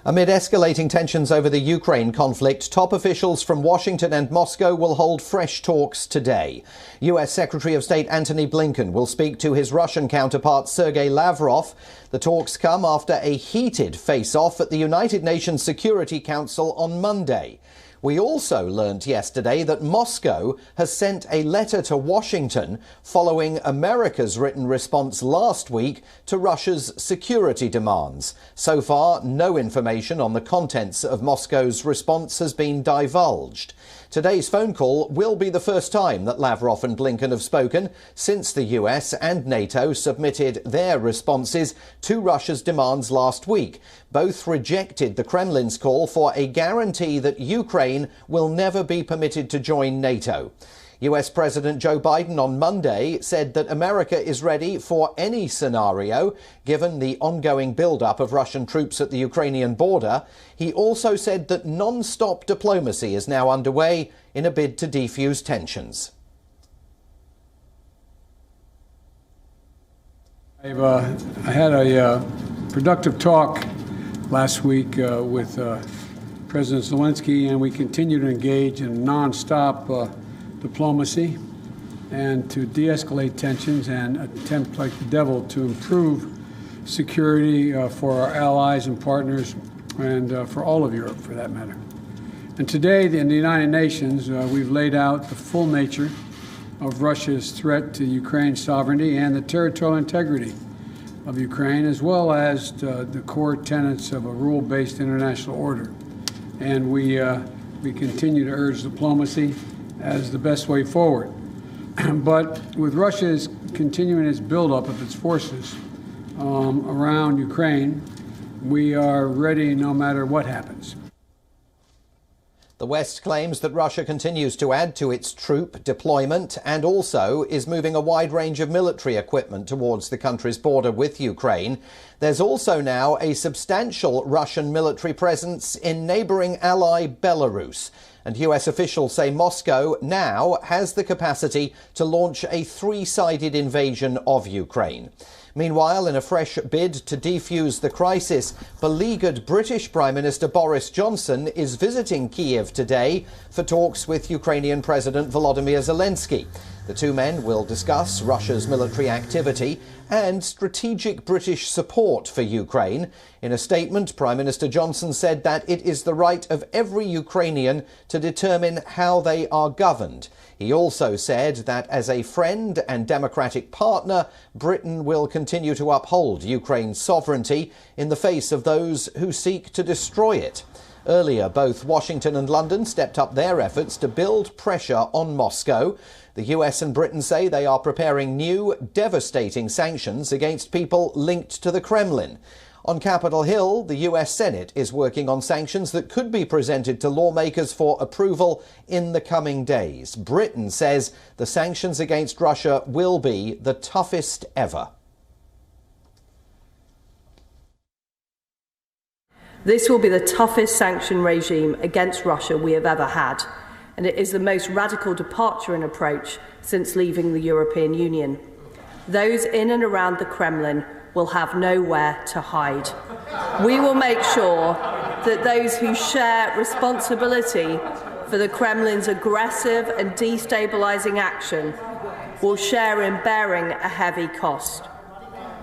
Amid escalating tensions over the Ukraine conflict, top officials from Washington and Moscow will hold fresh talks today. US Secretary of State Antony Blinken will speak to his Russian counterpart Sergei Lavrov. The talks come after a heated face-off at the United Nations Security Council on Monday. We also learned yesterday that Moscow has sent a letter to Washington following America's written response last week to Russia's security demands. So far, no information on the contents of Moscow's response has been divulged. Today's phone call will be the first time that Lavrov and Blinken have spoken since the US and NATO submitted their responses to Russia's demands last week. Both rejected the Kremlin's call for a guarantee that Ukraine will never be permitted to join NATO. US President Joe Biden on Monday said that America is ready for any scenario, given the ongoing build-up of Russian troops at the Ukrainian border. He also said that non-stop diplomacy is now underway in a bid to defuse tensions. I had a productive talk last week with President Zelensky, and we continue to engage in non-stop diplomacy and to de-escalate tensions and attempt like the devil to improve security for our allies and partners and for all of Europe for that matter. And today in the United Nations we've laid out the full nature of Russia's threat to Ukraine's sovereignty and the territorial integrity of Ukraine, as well as the core tenets of a rule-based international order. And we continue to urge diplomacy as the best way forward. But with Russia continuing its buildup of its forces around Ukraine, we are ready no matter what happens. The West claims that Russia continues to add to its troop deployment and also is moving a wide range of military equipment towards the country's border with Ukraine. There's also now a substantial Russian military presence in neighbouring ally Belarus. And US officials say Moscow now has the capacity to launch a three-sided invasion of Ukraine. Meanwhile, in a fresh bid to defuse the crisis, beleaguered British Prime Minister Boris Johnson is visiting Kyiv today for talks with Ukrainian President Volodymyr Zelensky. The two men will discuss Russia's military activity and strategic British support for Ukraine. In a statement, Prime Minister Johnson said that it is the right of every Ukrainian to determine how they are governed. He also said that as a friend and democratic partner, Britain will continue to uphold Ukraine's sovereignty in the face of those who seek to destroy it. Earlier, both Washington and London stepped up their efforts to build pressure on Moscow. The US and Britain say they are preparing new, devastating sanctions against people linked to the Kremlin. On Capitol Hill, the US Senate is working on sanctions that could be presented to lawmakers for approval in the coming days. Britain says the sanctions against Russia will be the toughest ever. This will be the toughest sanction regime against Russia we have ever had, and it is the most radical departure in approach since leaving the European Union. Those in and around the Kremlin will have nowhere to hide. We will make sure that those who share responsibility for the Kremlin's aggressive and destabilising action will share in bearing a heavy cost.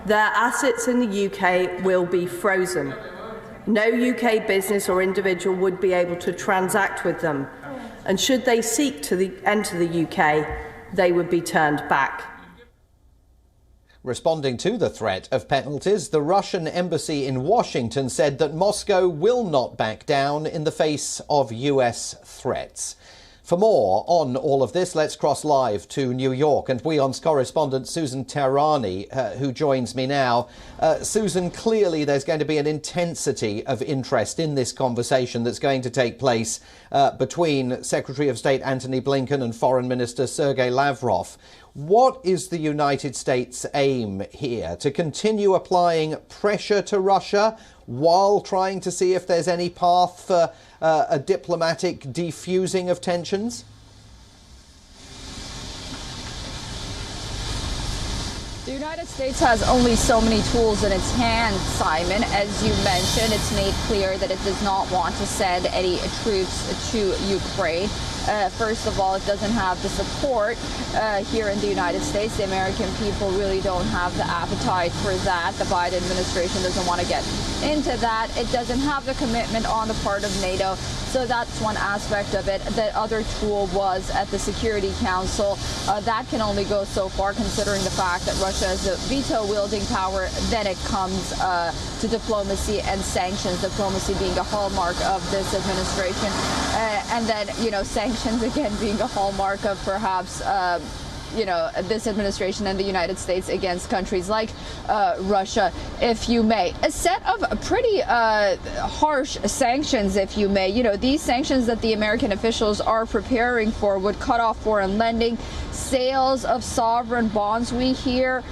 Their assets in the UK will be frozen. No UK business or individual would be able to transact with them, and should they seek to enter the UK, they would be turned back. Responding to the threat of penalties, the Russian embassy in Washington said that Moscow will not back down in the face of US threats. For more on all of this, let's cross live to New York and WION's correspondent Susan Tehrani, who joins me now. Susan, clearly there's going to be an intensity of interest in this conversation that's going to take place between Secretary of State Antony Blinken and Foreign Minister Sergei Lavrov. What is the United States' aim here? To continue applying pressure to Russia while trying to see if there's any path for a diplomatic defusing of tensions? The United States has only so many tools in its hands, Simon. As you mentioned, it's made clear that it does not want to send any troops to Ukraine. First of all, it doesn't have the support here in the United States. The American people really don't have the appetite for that. The Biden administration doesn't want to get into that. It doesn't have the commitment on the part of NATO. So that's one aspect of it. The other tool was at the Security Council. That can only go so far, considering the fact that Russia has a veto-wielding power. Then it comes to diplomacy and sanctions, diplomacy being a hallmark of this administration. And then, sanctions again being a hallmark of perhaps this administration and the United States against countries like Russia, if you may. A set of pretty harsh sanctions, if you may. These sanctions that the American officials are preparing for would cut off foreign lending, sales of sovereign bonds, we hear,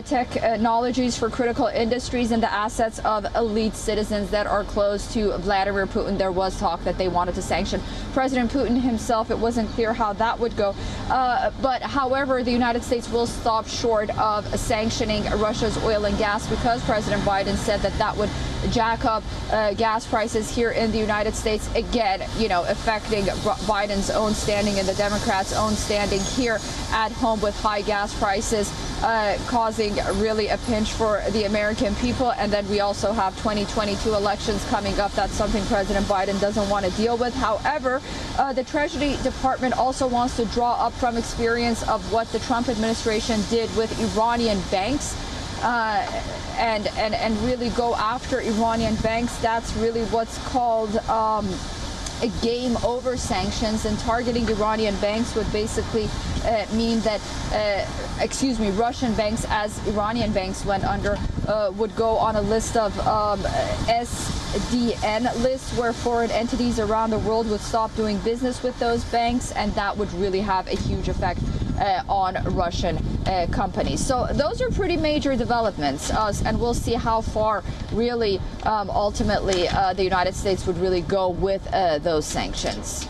technologies for critical industries, and the assets of elite citizens that are close to Vladimir Putin. There was talk that they wanted to sanction President Putin himself. It wasn't clear how that would go. But however, the United States will stop short of sanctioning Russia's oil and gas, because President Biden said that that would jack up gas prices here in the United States, again, affecting Biden's own standing and the Democrats' own standing here at home with high gas prices, causing really a pinch for the American people. And then we also have 2022 elections coming up. That's something President Biden doesn't want to deal with. However, the Treasury Department also wants to draw up from experience of what the Trump administration did with Iranian banks. And really go after Iranian banks. That's really what's called a game over sanctions, and targeting Iranian banks would basically mean that, Russian banks, as Iranian banks went under, would go on a list of SDN lists, where foreign entities around the world would stop doing business with those banks, and that would really have a huge effect on Russian companies. So those are pretty major developments, and we'll see how far really ultimately the United States would really go with those sanctions.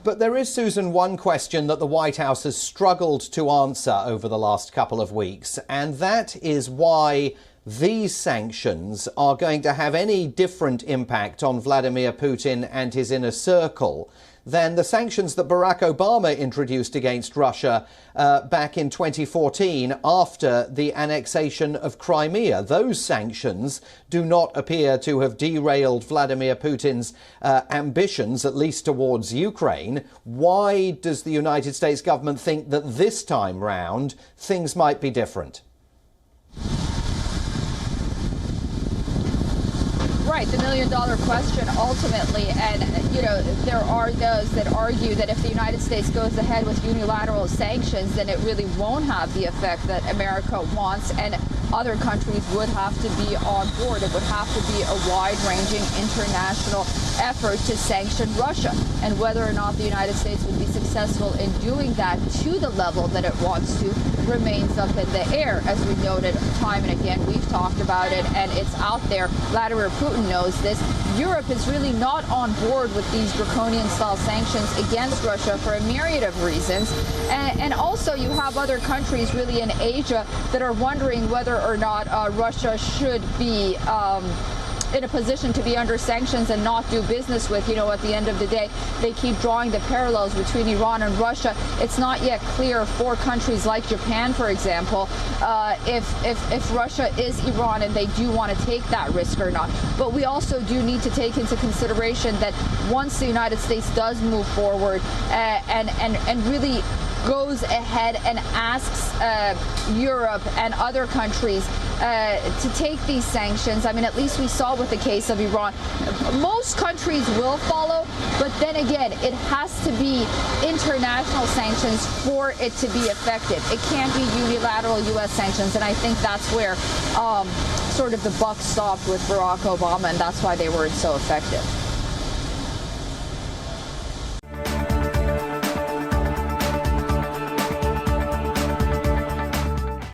But there is, Susan, one question that the White House has struggled to answer over the last couple of weeks, and that is why these sanctions are going to have any different impact on Vladimir Putin and his inner circle than the sanctions that Barack Obama introduced against Russia back in 2014 after the annexation of Crimea. Those sanctions do not appear to have derailed Vladimir Putin's ambitions, at least towards Ukraine. Why does the United States government think that this time round things might be different? Right, the million-dollar question ultimately, and there are those that argue that if the United States goes ahead with unilateral sanctions, then it really won't have the effect that America wants, and other countries would have to be on board. It would have to be a wide-ranging international effort to sanction Russia, and whether or not the United States would be successful in doing that to the level that it wants to remains up in the air. As we noted time and again, we've talked about it, and it's out there. Vladimir Putin knows this. Europe is really not on board with these draconian-style sanctions against Russia for a myriad of reasons. And also you have other countries really in Asia that are wondering whether or not Russia should be in a position to be under sanctions and not do business with. At the end of the day, they keep drawing the parallels between Iran and Russia. It's not yet clear for countries like Japan, for example, if Russia is Iran and they do want to take that risk or not. But we also do need to take into consideration that once the United States does move forward and really goes ahead and asks Europe and other countries to take these sanctions. I mean, at least we saw with the case of Iran. Most countries will follow, but then again, it has to be international sanctions for it to be effective. It can't be unilateral U.S. sanctions, and I think that's where sort of the buck stopped with Barack Obama, and that's why they weren't so effective.